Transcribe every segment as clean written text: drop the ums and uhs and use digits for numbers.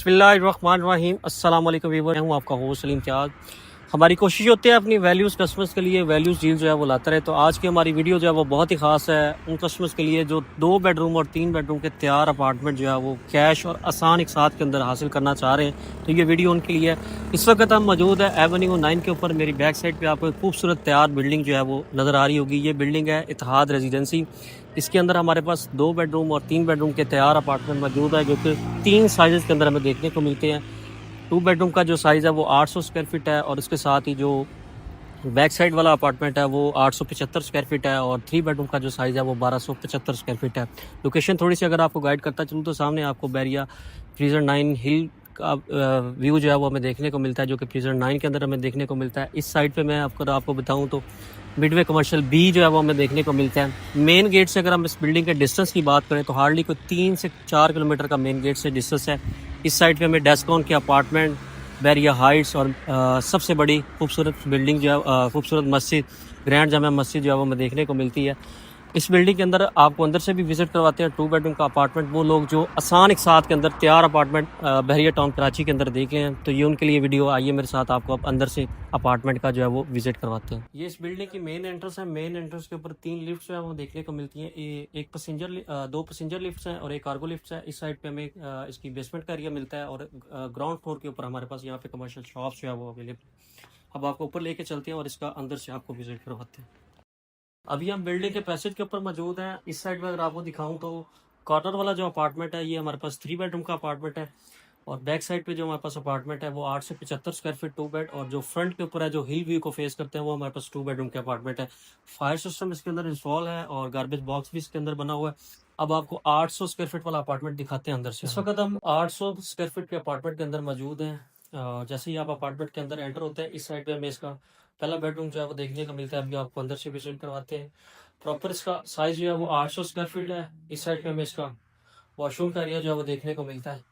बिस्मिल्लाहिर्रहमानिर्रहीम अस्सलाम वालेकुम व्यूअर, हूँ आपका होस्ट सलीम त्याग। हमारी कोशिश होती है अपनी वैल्यूज़ कस्टमर्स के लिए वैल्यूज़ डील जो है वो लाता रहे। तो आज की हमारी वीडियो जो है वो बहुत ही ख़ास है उन कस्टमर्स के लिए जो 2 बेडरूम और 3 बेडरूम के तैयार अपार्टमेंट जो है वो कैश और आसान एक साथ के अंदर हासिल करना चाह रहे हैं। तो ये वीडियो उनके लिए है। इस वक्त हम मौजूद है एवेन्यू 9 के ऊपर। मेरी बैक साइड पे आपको एक खूबसूरत तैयार बिल्डिंग जो है वो नज़र आ रही होगी। ये बिल्डिंग है इत्तेहाद रेजिडेंसी। इसके अंदर हमारे पास 2 बेडरूम और 3 बेडरूम के तैयार अपार्टमेंट मौजूद है जो कि 3 साइज़ के अंदर हमें देखने को मिलते हैं। 2 बेडरूम का जो साइज़ है वो 800 स्क्वायर फीट है और उसके साथ ही जो बैक साइड वाला अपार्टमेंट है वो 875 स्क्वायर फीट है और 3 बेडरूम का जो साइज़ है वो 1275 स्क्वायर फीट है। लोकेशन थोड़ी सी अगर आपको गाइड करता चलूँ तो सामने आपको बैरिया फ्रीज़र 9 हिल का व्यू जो है वो हमें देखने को मिलता है जो कि फ्रीज़र 9 के अंदर हमें देखने को मिलता है। इस साइड पे मैं आपको बताऊं तो मिडवे कमर्शियल बी जो है वो हमें देखने को मिलता है। मेन गेट से अगर हम इस बिल्डिंग के डिस्टेंस की बात करें तो हार्डली कोई 3 से 4 किलोमीटर का मेन गेट से डिस्टेंस है। इस साइड पे हमें डेस्कॉन के अपार्टमेंट, बैरिया हाइट्स और सबसे बड़ी खूबसूरत बिल्डिंग जो है खूबसूरत मस्जिद ग्रैंड जामा मस्जिद जो है वो हमें देखने को मिलती है। इस बिल्डिंग के अंदर आपको अंदर से भी विज़िट करवाते हैं 2 बेडरूम का अपार्टमेंट। वो लोग जो आसान एक साथ के अंदर तैयार अपार्टमेंट बहरिया टाउन कराची के अंदर देखे हैं तो ये उनके लिए वीडियो। आइए मेरे साथ आपको अब अंदर से अपार्टमेंट का जो है वो विज़िट करवाते हैं। ये इस बिल्डिंग की मेन एंट्रेंस है। मेन एंट्रेंस के ऊपर 3 लिफ्ट जो है वो देखने को मिलती हैं। एक पैसेंजर 2 पैसेंजर लिफ्ट हैं और एक कार्गो लिफ्ट है। इस साइड पे हमें इसकी बेसमेंट का एरिया मिलता है और ग्राउंड फ्लोर के ऊपर हमारे पास यहाँ पे कमर्शियल शॉप्स जो है वो अवेलेबल। अब आपको ऊपर लेके चलते हैं और इसका अंदर से आपको विज़िट करवाते हैं। अभी हम बिल्डिंग के पैसेज के ऊपर मौजूद हैं। इस साइड में अगर आपको दिखाऊं तो कॉर्नर वाला जो अपार्टमेंट है ये हमारे पास 3 बेडरूम का अपार्टमेंट है और बैक साइड पे जो हमारे पास अपार्टमेंट है वो 875 स्क्वायर फीट 2 बेड और जो फ्रंट के ऊपर है जो हिल व्यू को फेस करते हैं वो हमारे पास 2 बेडरूम के अपार्टमेंट है। फायर सिस्टम इसके अंदर इंस्टॉल है और गार्बेज बॉक्स भी इसके अंदर बना हुआ है। अब आपको 800 स्क्वायर फीट वाला अपार्टमेंट दिखाते हैं अंदर से। इस वक्त हम 800 स्क्वायर फीट के अपार्टमेंट के अंदर मौजूद हैं। जैसे ही आप अपार्टमेंट के अंदर एंटर होते हैं इस साइड पे हमें इसका पहला बेडरूम जो है वो देखने को मिलता है। अभी आपको अंदर से विजिट करवाते हैं। प्रॉपर इसका साइज जो है वो 800 स्क्वायर फीट है। इस साइड पे हमें इसका वॉशरूम का एरिया जो है वो देखने को मिलता है।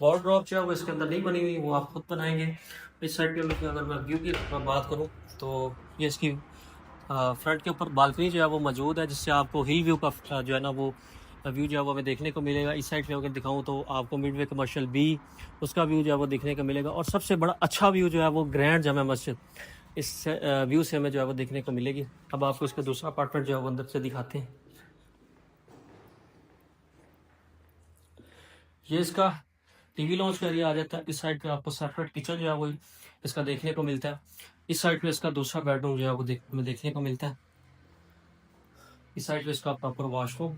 वार्डरोब जो है वो इसके अंदर नहीं बनी हुई, वो आप खुद बनाएंगे। इस साइड पे अगर मैं व्यू की बात करूँ तो ये इसकी फ्रंट के ऊपर बालकनी जो है वो मौजूद है जिससे आपको हिल व्यू का जो है ना वो व्यू जो है वो हमें देखने को मिलेगा। इस साइड पे अगर दिखाऊं तो आपको मिडवे कमर्शियल बी उसका व्यू जो है वो देखने को मिलेगा और सबसे बड़ा अच्छा व्यू जो है वो ग्रैंड जामा मस्जिद इस व्यू से हमें जो है वो देखने को मिलेगी। अब आपको इसका दूसरा अपार्टमेंट जो है वो अंदर से दिखाते हैं। ये इसका टीवी लॉन्च का एरिया आ जाता है। इस साइड पे आपको सेपरेट किचन जो है वो इसका देखने को मिलता है। इस साइड पे इसका दूसरा बेडरूम जो है वो देखने को मिलता है। इस साइड पे इसका प्रॉपर वॉशरूम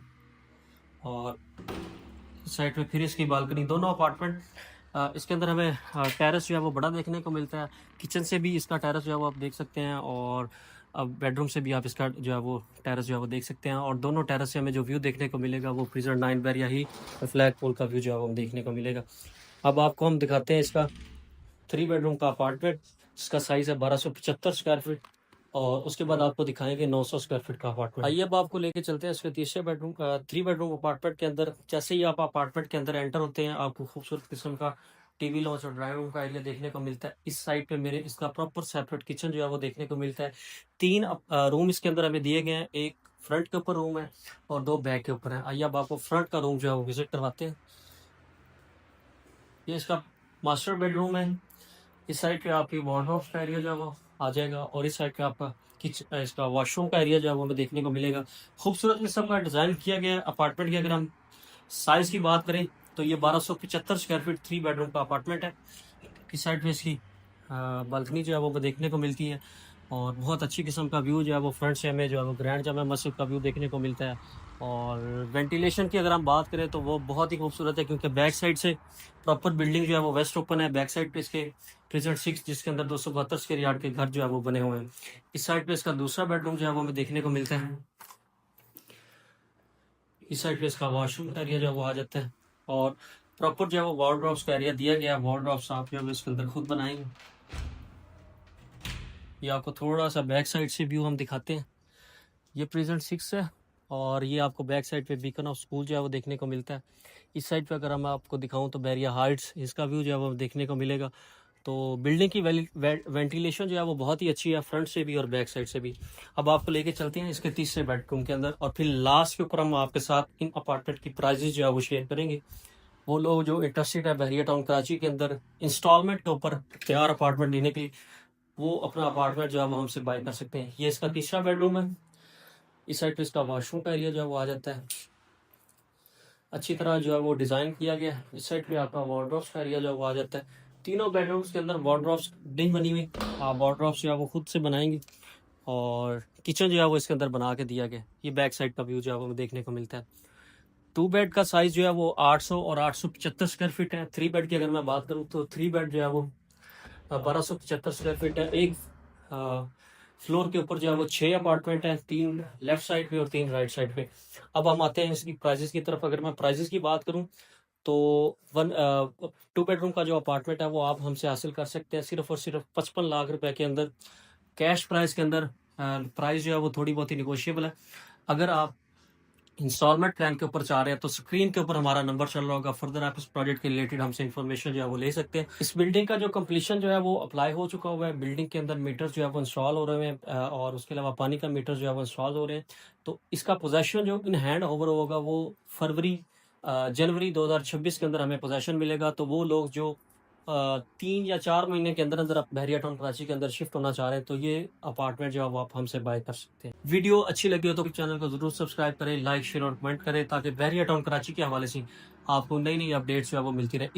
और इस साइड पे फिर इसकी बालकनी। दोनों अपार्टमेंट इसके अंदर हमें टेरेस जो है वो बड़ा देखने को मिलता है। किचन से भी इसका टेरेस जो है वो आप देख सकते हैं और अब बेडरूम से भी आप इसका जो है वो टेरेस जो है वो देख सकते हैं और दोनों टेरेस से हमें जो व्यू देखने को मिलेगा वो फ्रीजर 9 बैरिया ही फ्लैग पोल का व्यू जो है वो देखने को मिलेगा। अब आपको हम दिखाते हैं इसका 3 बेडरूम का अपार्टमेंट जिसका साइज है 1275 स्क्वायर फीट और उसके बाद आपको दिखाएंगे 900 स्क्वायर फीट का अपार्टमेंट। आइए अब आपको लेके चलते हैं इसके तीसरे बेडरूम 3 बेडरूम अपार्टमेंट के अंदर। जैसे ही आप अपार्टमेंट के अंदर एंटर होते हैं आपको खूबसूरत किस्म का टीवी लॉन्च और ड्राइंग रूम का एरिया देखने को मिलता है। इस साइड पे मेरे इसका प्रॉपर सेपरेट किचन जो है वो देखने को मिलता है। 3 रूम इसके अंदर हमें दिए गए हैं। एक फ्रंट के ऊपर रूम है और 2 बैक के ऊपर है। आइए अब आपको फ्रंट का रूम जो है वो विजिट करवाते हैं। ये इसका मास्टर बेडरूम है। इस साइड पे आपकी वार्डरोब का एरिया जो है वो आ जाएगा और इस साइड पे आपका किचन इसका वॉशरूम का एरिया जो है वो हमें देखने को मिलेगा। खूबसूरत किस्म का डिज़ाइन किया गया है अपार्टमेंट की। अगर हम साइज़ की बात करें तो ये 1275 स्क्वायर फीट 3 बेडरूम का अपार्टमेंट है। इस साइड पे इसकी बालकनी जो है वो देखने को मिलती है और बहुत अच्छी किस्म का व्यू जो है वो फ्रंट से हमें जो है वो ग्रैंड जामा मस्जिद का व्यू देखने को मिलता है। और वेंटिलेशन की अगर हम बात करें तो वो बहुत ही खूबसूरत है क्योंकि बैक साइड से प्रॉपर बिल्डिंग जो है वो वेस्ट ओपन है। बैक साइड पे इसके प्रेजेंट 6 जिसके अंदर 272 स्क्वायर यार्ड के घर जो है वो बने हुए हैं। इस साइड पे इसका दूसरा बेडरूम जो है वो हमें देखने को मिलता है। इस साइड पे इसका वॉशरूम का एरिया जो है वो आ जाता है और प्रॉपर जो है वो वार्डरोब्स का एरिया दिया गया है। वार्डरोब्स आप जो है इसके अंदर खुद बनाएंगे। ये आपको थोड़ा सा बैक साइड से व्यू हम दिखाते हैं। ये प्रेजेंट 6 है और ये आपको बैक साइड पे बीकन ऑफ स्कूल जो है वो देखने को मिलता है। इस साइड पे अगर हम आपको दिखाऊं तो बैरिया हाइट्स इसका व्यू जो है वो देखने को मिलेगा। तो बिल्डिंग की वेंटिलेशन जो है वो बहुत ही अच्छी है फ्रंट से भी और बैक साइड से भी। अब आपको लेके चलते हैं इसके तीसरे बेडरूम के अंदर और फिर लास्ट के ऊपर हम आपके साथ इन अपार्टमेंट की प्राइजेस जो है वो शेयर करेंगे। वो लोग जो इंटरेस्टेड है बहरिया टाउन कराची के अंदर इंस्टॉलमेंट के ऊपर तैयार अपार्टमेंट लेने के लिए, वो अपना अपार्टमेंट जो है वो हमसे बाय कर सकते हैं। ये इसका तीसरा बेडरूम है। इस साइड पे इसका वॉशरूम का एरिया जो है वो आ जाता है, अच्छी तरह जो है वो डिज़ाइन किया गया है। इस साइड पे आपका वार्डरोब्स का एरिया जो है वो आ जाता है। तीनों बेडरूम्स के अंदर वार्डरोब्स नहीं बनी हुई, आप वार्डरोब्स जो है वो खुद से बनाएंगे। और किचन जो है वो इसके अंदर बना के दिया गया। ये बैक साइड का व्यू जो है वो देखने को मिलता है। 2 बेड का साइज जो है वो 800 और 875 स्क्वायर फीट है। 3 बेड की अगर मैं बात करूँ तो 3 बेड जो है वो 1275 स्क्वायर फीट है। एक फ्लोर के ऊपर जो है वो 6 अपार्टमेंट है, 3 लेफ्ट साइड पे और 3 राइट साइड पे। अब हम आते हैं इसकी प्राइजेस की तरफ। अगर मैं प्राइजेस की बात करूं तो 2 बेडरूम का जो अपार्टमेंट है वो आप हमसे हासिल कर सकते हैं सिर्फ और सिर्फ 55 लाख रुपए के अंदर, कैश प्राइस के अंदर। प्राइस जो है वो थोड़ी बहुत ही निगोशिएबल है। अगर आप इंस्टॉलमेंट प्लान के ऊपर चाह रहे हैं तो स्क्रीन के ऊपर हमारा नंबर चल रहा होगा, फर्दर आप इस प्रोजेक्ट के रिलेटेड हमसे इन्फॉर्मेशन जो है वो ले सकते हैं। इस बिल्डिंग का जो कंप्लीशन जो है वो अप्लाई हो चुका हुआ है। बिल्डिंग के अंदर मीटर जो है वो इंस्टॉल हो रहे हैं, और उसके अलावा पानी का मीटर जो है वो इंस्टॉल हो रहे हैं। तो इसका पोजेशन जो इन हैंड ओवर होगा वो जनवरी 2026 के अंदर हमें पोजेशन मिलेगा। तो वो लोग जो 3 या 4 महीने के अंदर अंदर आप बहरिया टाउन कराची के अंदर शिफ्ट होना चाह रहे हैं तो ये अपार्टमेंट जो है वो आप हमसे बाय कर सकते हैं। वीडियो अच्छी लगी हो तो चैनल को जरूर सब्सक्राइब करें, लाइक शेयर और कमेंट करें, ताकि बहरिया टाउन कराची के हवाले से आपको नई नई अपडेट्स जो है वो मिलती रहे।